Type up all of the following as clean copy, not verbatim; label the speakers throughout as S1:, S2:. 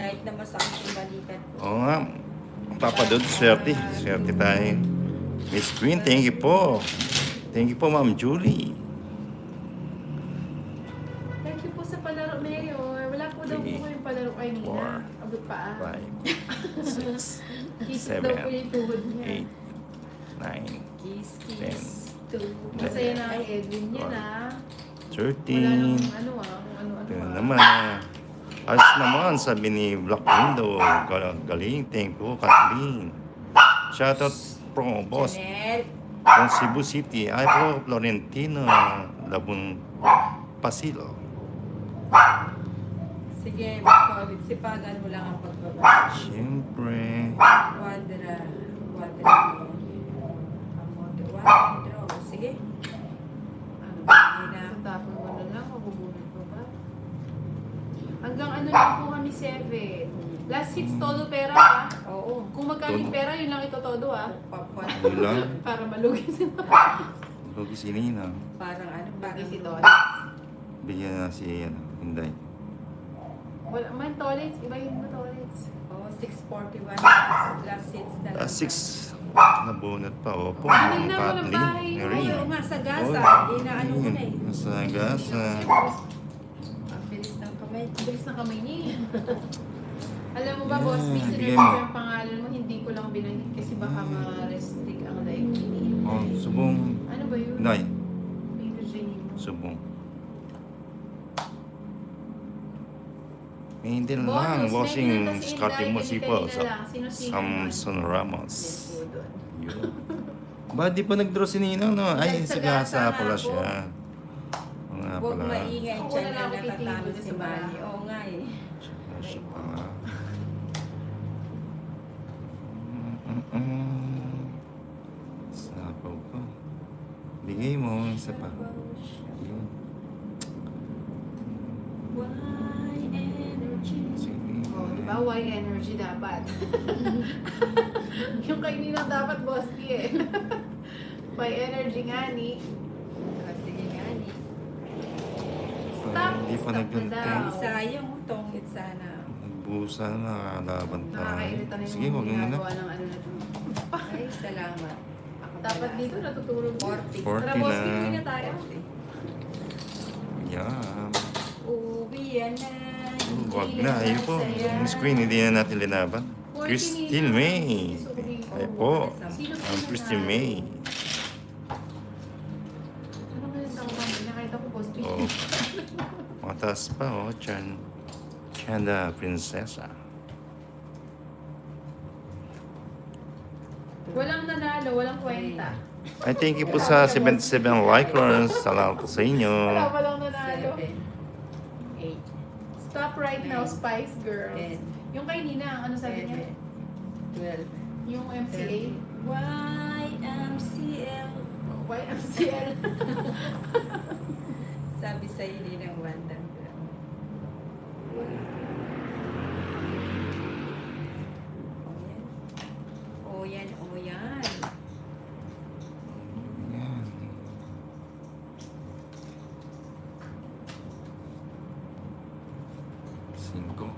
S1: Kahit na masakit yung balikat ko.
S2: Oo nga. Papadod, swerte. Swerte tayo. Miss Queen, thank you po. Thank you po, Ma'am Julie.
S3: Thank you po sa palaro, Mayor. Wala po daw po
S2: 3,
S3: kayong palaro kay
S2: 4,
S3: Nina. Abot pa.
S2: 5, 6,
S3: Kisses daw po
S2: 7,
S3: yung tuhod niya.
S2: 8, 9,
S1: Kiss,
S2: 10,
S1: kiss.
S3: Masaya na ang Edwin niya na.
S2: 13.
S3: Wala nang ano-ano.
S2: Ito naman. Ayos naman, sabi ni Black Window. Galing, thank you, Kathleen. Shoutout pro boss
S1: Janelle.
S2: from Cebu City. Ay po, Florentino Labun Pasilo.
S1: Sige, mag-COVID. Sipagan mo lang ang pagbaba.
S2: Siyempre.
S1: Wadra. Wadra. Sige. Hindi na.
S3: Tapos mo na lang, mabubunod pa ba? Hanggang ano lang po kami 7. Last hits todo pera ha.
S1: Oo.
S3: Kung magkano yung pera, yun lang ito todo ha.
S1: Papuan.
S2: Ano lang?
S3: Para malugi sila.
S2: Logi si Nina.
S1: Parang ano,
S3: Bagay si
S1: parang
S3: Tolets.
S2: Bigyan na si Hinday.
S3: Wala man Tolets, ibahin mo Tolets.
S1: Oo, 641. Last hits na lang.
S2: Last 6. Nabunot pa. Opo.
S3: Hindi na, walang
S2: Kathleen.
S3: bahay.
S2: Mary.
S1: Oo nga, sa gasa.
S2: Oh,
S1: Inaano mo na eh.
S2: Nasa gasa.
S1: Ang bilis ng kamay.
S3: Ang bilis ng kamay niya. Alam mo ba,
S2: Yeah,
S3: boss, may
S2: bigyan
S3: sinerge
S2: mo.
S3: ko yung pangalan mo, hindi ko lang binanggit kasi baka ma-restrict ang live ni.
S2: Oh, subong.
S3: Ano ba yun?
S2: Nay,
S3: Finger training mo.
S2: subong. May hindi na
S3: Bonus,
S2: lang.
S3: may
S2: Bossing
S3: ginata si
S2: Scotty
S3: Inday,
S2: Musipo
S3: kanina
S2: sa
S3: lang. Sino-sino
S2: Samson Ramos.
S3: Yes po doon.
S2: Yun. Ba, di pa nag-draw si Nino, no? Ay,
S3: Dahil sa
S2: sa gasa
S3: gasa
S2: pala
S3: nga po.
S2: siya. Oo nga
S1: Huwag
S2: pala.
S1: maingay
S3: Ako
S1: dyan
S3: na
S1: na
S3: lang ako
S1: natatalo
S3: titigil
S1: si
S3: sa
S1: Manny.
S3: bahay.
S1: Oo nga eh.
S2: Siya pa nga. Mm-mm. Sapaw pa. Bigay mo, isa pa. Yun.
S1: Why energy?
S2: Sige.
S3: Oh, di ba? Why energy dapat? Yung kainin lang dapat, boss P eh. Why energy nga ni.
S1: Sige nga ni.
S3: Stop!
S2: Hindi pa
S3: Stop na
S2: nagkantay.
S3: daw.
S1: Sayang tongit sana.
S2: Nagbusa na, nakakalaban tayo.
S3: Nakakairita na
S2: Sige,
S3: yung
S2: huwag mo na.
S3: ginagawa ng ano na ito.
S1: Ay, salamat. Ako
S3: Dapat
S1: pala.
S3: dito natutulog.
S1: 40.
S2: 40
S3: Tara, boss P,
S2: na.
S3: uwi na tayo.
S2: Yan.
S1: Uwi yan na.
S2: Wag na, ayun po. Yung screen, hindi na natin linaban. Christine May. Ay po. Ang Christine May.
S3: Ano ba yung tawag mo? Nakita ko, boss P.
S2: Oh. Mataas pa, oh. Chanda Prinsesa.
S3: Walang nanalo, walang kwenta.
S2: I thank you po sa 77 likers. Salamat po sa inyo.
S3: Wala walang nanalo.
S1: 7, 8,
S3: Stop right now, Spice Girls.
S1: 10,
S3: Yung kay Nina, ano sabi niya?
S1: 12.
S3: Yung MCA?
S1: YMCL.
S3: YMCL.
S1: Sabi sa hindi ng Wanda. O yan, o yan.
S2: Yan. Cinco.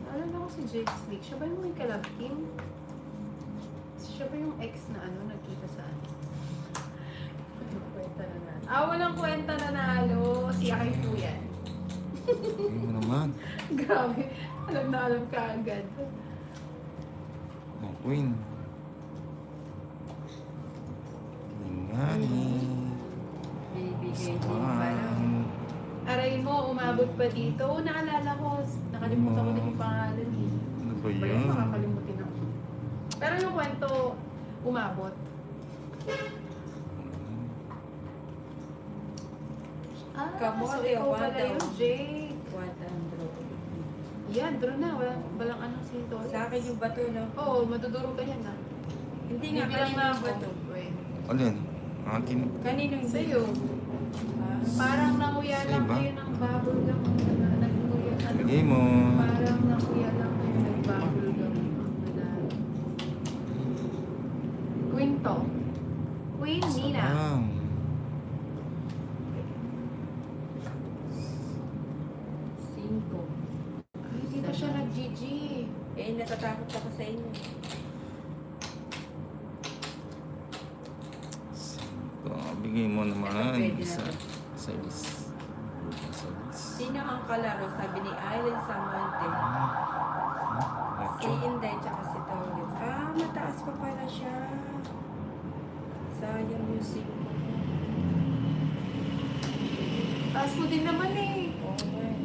S3: Naalala ko si Jake Snake. Siya ba yung may kalab team? Siya ba yung ex na ano, nagkita sa ano? Walang kwenta na nalo. Walang kwenta na nalo. Si Aki po yan.
S2: Hindi mo naman.
S3: Grabe. Alam na alam ka agad.
S2: Oh, Queen. Ingani.
S1: Bibigay din pala.
S3: Aray mo, umabot pa dito. Naalala ko, nakalimutan ko din yung pangalan eh.
S2: Ano ba
S3: Ba yun?
S2: yan?
S3: Makakalimutin ako. Pero yung kwento, umabot.
S1: Kamote,
S3: so ikaw pala
S1: wadaw.
S3: yun, Jake.
S1: What ang draw?
S3: Yan, draw na. Walang ano si Tol.
S1: Sa akin yung bato, no?
S3: Oo, maduduro ka yan na.
S1: Hindi nga,
S3: Bibilang
S1: kanino
S3: na
S1: yung
S3: ako.
S1: bato?
S2: Alin? Akin.
S1: Kanino yung
S3: Sa'yo.
S1: Ah,
S3: Parang nanguya
S2: Sa
S3: lang
S2: iba?
S3: kayo ng bubble gum. Nanguya, ano?
S2: Bigay mo.
S3: Parang nanguya lang kayo ng bubble gum. Ang manalo. Quinto. Queen Nina.
S2: Sarang.
S3: G.
S1: Eh, natatakot ako sa inyo.
S2: Bigay mo naman.
S1: Pwede
S2: Isa.
S1: na.
S2: Size.
S1: Sino ang kalaro? Sabi ni Aileen Samonte. Si Inday tsaka si Taulit. Ah, mataas pa pala siya. Sayang yung SIM ko.
S3: Taas mo din naman eh.
S1: Oo nga eh.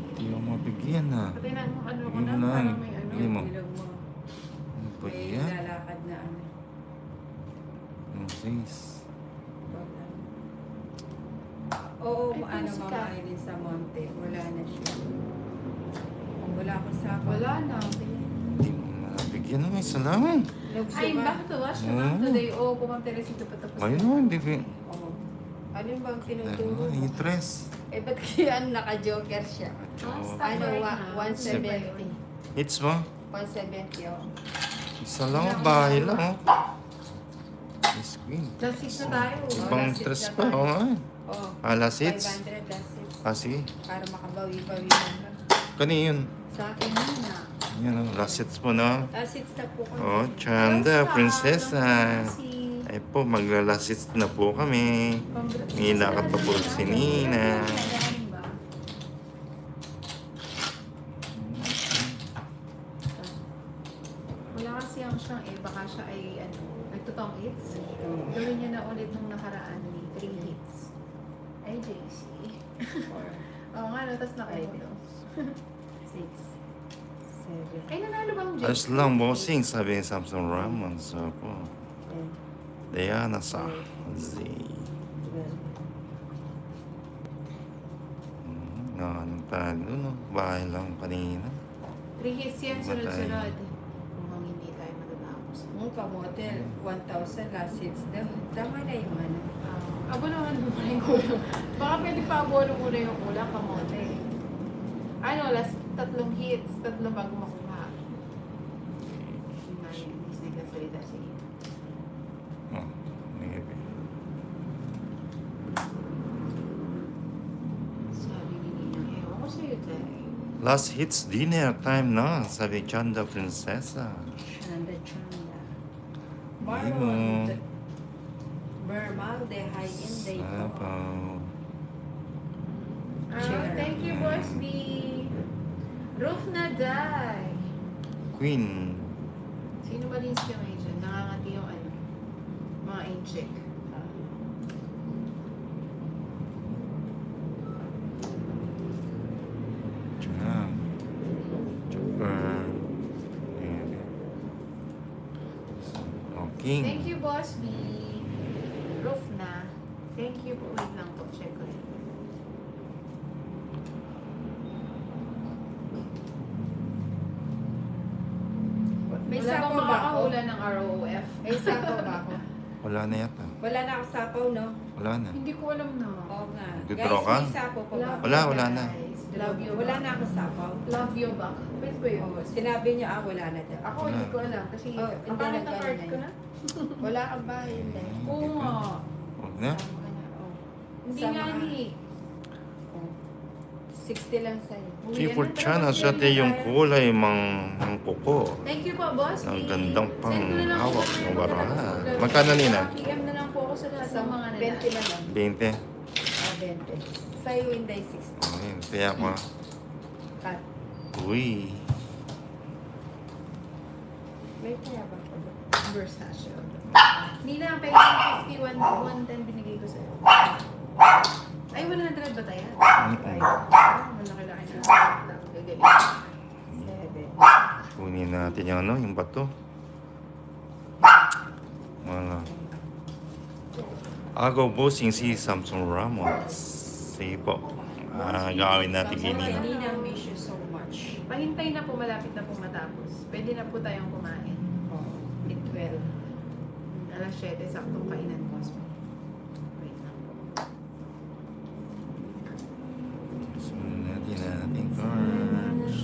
S2: Hindi mo mabigyan na.
S3: Pati na ano ko
S2: Yun
S3: na,
S2: lang.
S3: parang may ano.
S2: Yun mo.
S1: Bilog mo.
S2: Ano ba
S1: May
S2: yan?
S1: lalakad na ano.
S2: Ang size.
S1: Oo,
S3: Ay,
S1: ano
S3: si
S1: Mama
S3: Kat.
S1: Aileen Samonte. Wala na siya. Wala ko sa
S3: Wala na.
S2: Hindi mo mabigyan na. Isa lang.
S3: Ay, back to watch na lang today. Oh, pumunta rin sito patapos.
S2: Ayun o, hindi ko.
S1: Oo. Ano yung bang
S2: Ano,
S1: tinuturo mo?
S2: interest.
S1: Eh, ba't kaya naka-joker siya?
S2: Oo.
S1: Ano, 170.
S2: Hits mo?
S1: 170, oh.
S2: Isa lang o, bahay lang o. Miss Queen.
S3: Just six na tayo.
S2: Ibang
S1: last hit
S2: stress
S1: na
S2: pa.
S1: tayo.
S2: Oo nga.
S1: Oh,
S2: Last hits.
S1: 500, that's it.
S2: Sige.
S1: Para makabawi-bawi naman.
S2: Kani yun.
S3: Sa akin yun na.
S2: Yan o, last hits mo na.
S1: Last hits na po kami.
S2: Oh, Chanda, prinsesa.
S3: Si...
S2: Ay po, magla-last hits na po kami. May lakad pa po si Nina.
S3: Wala kasi ang siyang baka siya ay ano, nagtotong hits. Gawin niya na ulit nung nakaraan ni 3 hits. Ay, JC. Oo nga, no, tapos nakabulo.
S1: 6, 7,
S3: Ay, nanalo bang JC?
S2: Ayos lang, bossing, sabi ni Samson Ramon. So po,
S1: 10,
S2: Diana sa Z.
S1: 12.
S2: Anong tayo no? Bahay lang kanina.
S3: 3 hits yan,
S2: Matay.
S3: sunod-sunod. Mukhang hindi tayo matatapos.
S1: Yung kamotel, 1,000 last hits daw. Tama na yung ano.
S3: Abo naman mo yung kulang. Baka pwede pa abono muna yung kulang, kamote. Ano, last 3 hits, 3 bago makuha. Hindi na yun, hindi sila nagsasalita sige.
S2: Oh, maybe.
S3: Sabi ni Ninang, ewan ko sa'yo tayo.
S2: Last hits dinner time na, sabi Chanda Prinsesa.
S1: Chanda, Chanda.
S2: Ayun.
S1: Mermalde, high Inday po.
S2: Sabaw.
S3: Thank you, Boss B. Roof na die.
S2: Queen.
S3: Sino ba din siya may dyan? Nakangati yung ano, mga incheck.
S2: Chang. Chopper. Okay.
S3: Thank you, Boss B. Roof na. Thank you po. Wait lang po. Check ko rin.
S1: May
S3: Wala
S1: sapaw
S3: bang
S1: ba ako?
S3: makakahula ng ROF?
S1: May sapaw ba ako?
S2: Wala na yata.
S1: Wala na ako sapaw, no?
S2: Wala na.
S3: Hindi ko alam na.
S1: Oo nga.
S2: Withdraw
S1: Guys,
S2: ka?
S1: may sapaw pa ba?
S2: Wala na.
S3: Guys.
S1: Love you. Wala na ako sapaw.
S3: Love you back. Pwede ba yun?
S1: Oo, sinabi niya, wala na daw.
S3: Ako
S2: Wala.
S3: hindi ko alam. Kasi
S1: Oh,
S3: ang
S1: hindi
S3: pangit
S1: na
S3: na card ko na.
S1: Wala ka ba? Hindi.
S3: Oo nga.
S2: Huwag na.
S1: Sama ka na. Oo.
S3: Hindi
S1: Sama
S3: nga
S1: ka.
S3: ni.
S1: Oo. 60 lang sa'yo.
S2: Si Fortuna sa yung kulay ng kuko.
S3: Thank you po, boss.
S2: Ang
S3: B.
S2: gandang pang
S3: Send ko na lang
S2: hawak
S3: po
S2: ng
S3: kayo
S2: baraha.
S3: pagkatapos
S2: Magkano, Nina?
S3: PM na lang po ako sa lahat ng mga
S1: 20 na lang.
S2: 20.
S1: 20. Sa'yo, Inday, 60.
S2: Ayun, kaya ko.
S1: Cut.
S2: Uy.
S1: May kaya ba ako doon?
S3: Versace. Nina, ang pera ng 51, 110 binigay ko sa'yo. Ay, 100 ba tayo?
S2: Mm-mm.
S3: Malaki-laki na. Gagaling.
S1: 7.
S2: Kunin natin yung ano, yung bato. Wala. Agaw bossing si Samson Ramos. Sige po. Gawin natin
S1: Samson,
S2: ganyan.
S1: Nina, miss you so much.
S3: Pahintay na po, malapit na po matapos. Pwede na po tayong kumain.
S1: Oh, it 12.
S3: Alas 7, saktong kainan ko. Wait lang po.
S2: Sunod natin cards.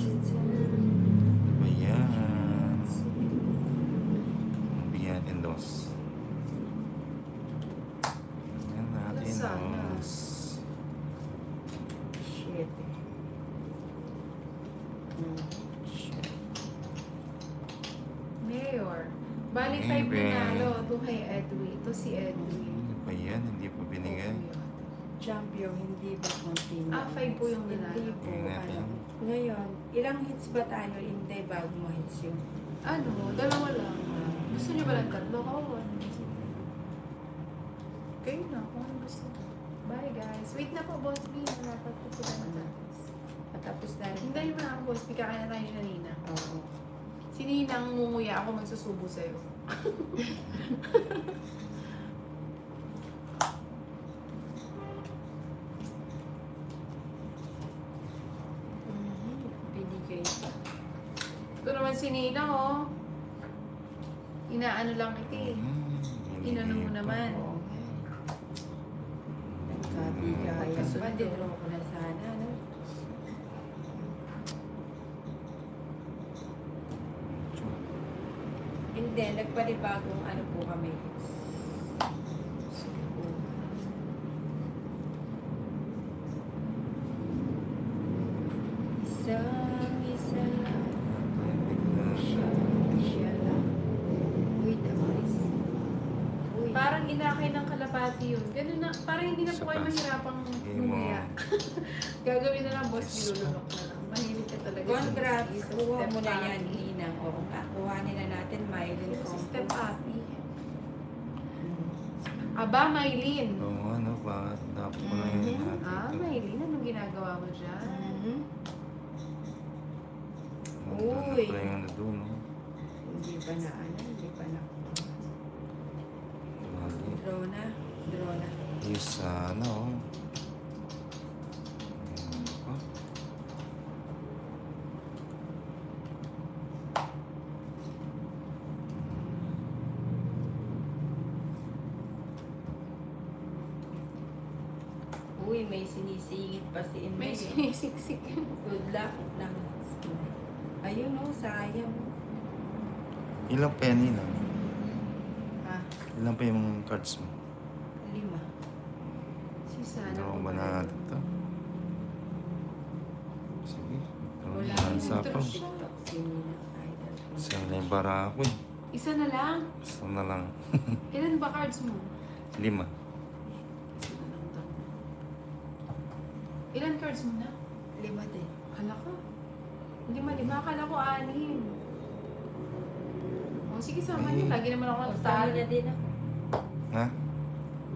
S2: Ayan. Bigyan natin dos. Bigyan natin
S3: Sana.
S2: dos.
S1: Shit.
S2: Shit.
S3: Bali, 5
S2: Maybe.
S3: nanalo. 2 kay Edwin. Ito si Edwin.
S2: Ano ba yan? Hindi pa binigay.
S1: Champion, hindi ba konti?
S3: 5 po yung nanalo.
S1: Hindi po.
S2: Tingnan natin.
S1: Ano. Ngayon, ilang hits ba tayo? Hindi, bago mo hits yun.
S3: Ano? Dalawa lang. Gusto niyo ba lang tatlo? Oo. Kayo na, kung ano gusto. Bye guys. Wait na po, Boss B. Dapat po sila matapos.
S1: Patapos na rin.
S3: Hintayin mo na ako, Boss B. Kakain na tayo siya, Nina.
S1: Oo.
S3: Si Nina ang mumuya. Ako magsusubo sa'yo.
S1: Binigay pa.
S3: Ito naman si Nina, oh. Inaano lang kita eh. Inano mo naman.
S1: Oo. Nagkabigayan.
S3: Pagkasunod.
S1: Dinro ko na sana, no? Hindi, nagpanibagong ano po kami. Sige po. Isa lang. Siya lang. Uy, damis. Uy.
S3: Parang inakay ng kalapati yun. Ganun na, parang hindi na po kayo mahirapang bumuya. Gagawin na lang, boss, nilulunok na lang. Mahilig ka talaga.
S1: Congrats.
S3: sa
S1: Kuha
S3: step
S1: mo na
S3: papi.
S1: yan, Nina. Oo nga, kuhanin na natin, Mylene
S3: Sa step
S1: Compost.
S3: papi. Aba, Maylin.
S2: Oo, ano ba? Dapat ko na yun
S1: Mhm.
S2: natin.
S3: Maylin, anong ginagawa mo dyan?
S1: Mhm.
S2: Ano
S1: Uy.
S2: pala yung ano doon, no?
S1: Hindi pa na ano, hindi pa na.
S2: Mali.
S1: Draw na. Draw na.
S2: Yung sa ano, oh. Oh.
S1: Uy, may sinisingit pa si Inday.
S3: May sinisiksik.
S1: Good luck lang. Ayun oh, sayang.
S2: Ilang penny lang?
S1: Ha?
S2: Ilan pa yung cards mo?
S1: 5.
S3: Si Sana.
S2: Ano ba natin ito? Sige.
S1: Wala
S2: Ang
S1: yung
S2: sapaw.
S1: TikTok. Si Nina Idol.
S2: Saan na yung bara ako eh.
S3: Isa na lang.
S2: Basta na lang.
S3: Ilan ba cards mo?
S2: 5.
S3: Isa na lang daw. Ilan cards mo na?
S1: 5 din.
S3: Akala ko. Hindi malima. Akala ko 6. O sige, sama niyo. Lagi naman ako
S1: Kasama
S3: nagtalo.
S1: niya din ako.
S2: Ha?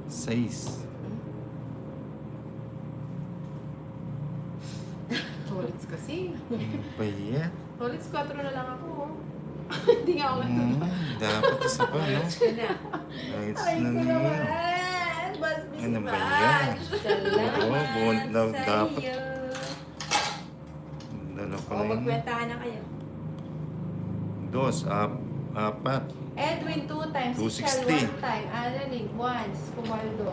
S2: 6.
S3: Tolits kasi.
S2: Ano ba yan?
S3: Tolits 4 na lang ako. Oh. Hindi nga ako matulog.
S2: Dapat isa pa, no?
S1: Ayos na.
S2: Ayos
S1: Ay,
S2: na
S1: ko
S2: niya.
S1: naman. Mas
S2: Ano ba yan?
S1: Salamat
S2: Oo, buwan daw
S1: sa
S2: dapat.
S1: iyo.
S2: Dala
S1: O,
S2: pala yun.
S1: magkwentahan na kayo.
S2: 2, 4.
S3: Edwin 2 times.
S2: 260.
S3: Michelle 1 time. Annalyn once. Pumaldo.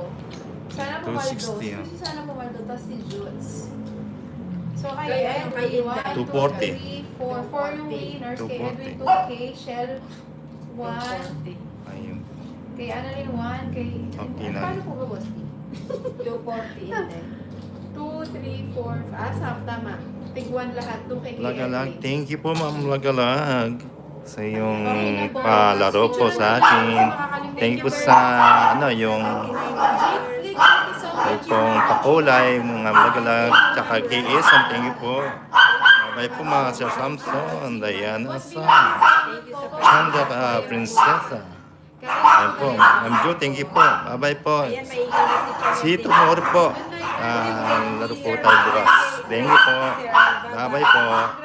S3: Sana Pumaldo.
S2: 260,
S3: Sino
S2: ah.
S3: si Sana Pumaldo? Tapos si Jules. So kay
S1: Kaya ano, kay
S3: Edwin,
S1: Inday?
S3: 1, 2, 3, 4. 4 yung winners. Kay
S2: 240.
S3: Edwin 2, kay Shell 1.
S2: Ayun.
S3: Kay Annalyn 1. Kay...
S2: Okay na.
S3: Paano po ba, Boss?
S1: 240 hindi.
S3: 2, 3, 4. Tama. Tig 1 lahat. 2 kay
S2: Lagalag.
S3: Edwin.
S2: Thank you po, Ma'am Lagalag. Sa yung
S3: Okay na po.
S2: palaro po sa atin. Thank you sa ano, yung
S3: Netflix, thank you so much.
S2: itong pakulay, mga Lagalag, tsaka kay Isam. Thank you po. Bye po mga Sir Samson, Diana Sam,
S1: Thank you sa
S2: Chanda Prinsesa. Ayan po. Ma'am Jo, thank you po. Bye-bye po.
S1: Ayan, maingay na si Charlie.
S2: See you tomorrow po. Laro po tayo bukas. Thank you po. Bye-bye po.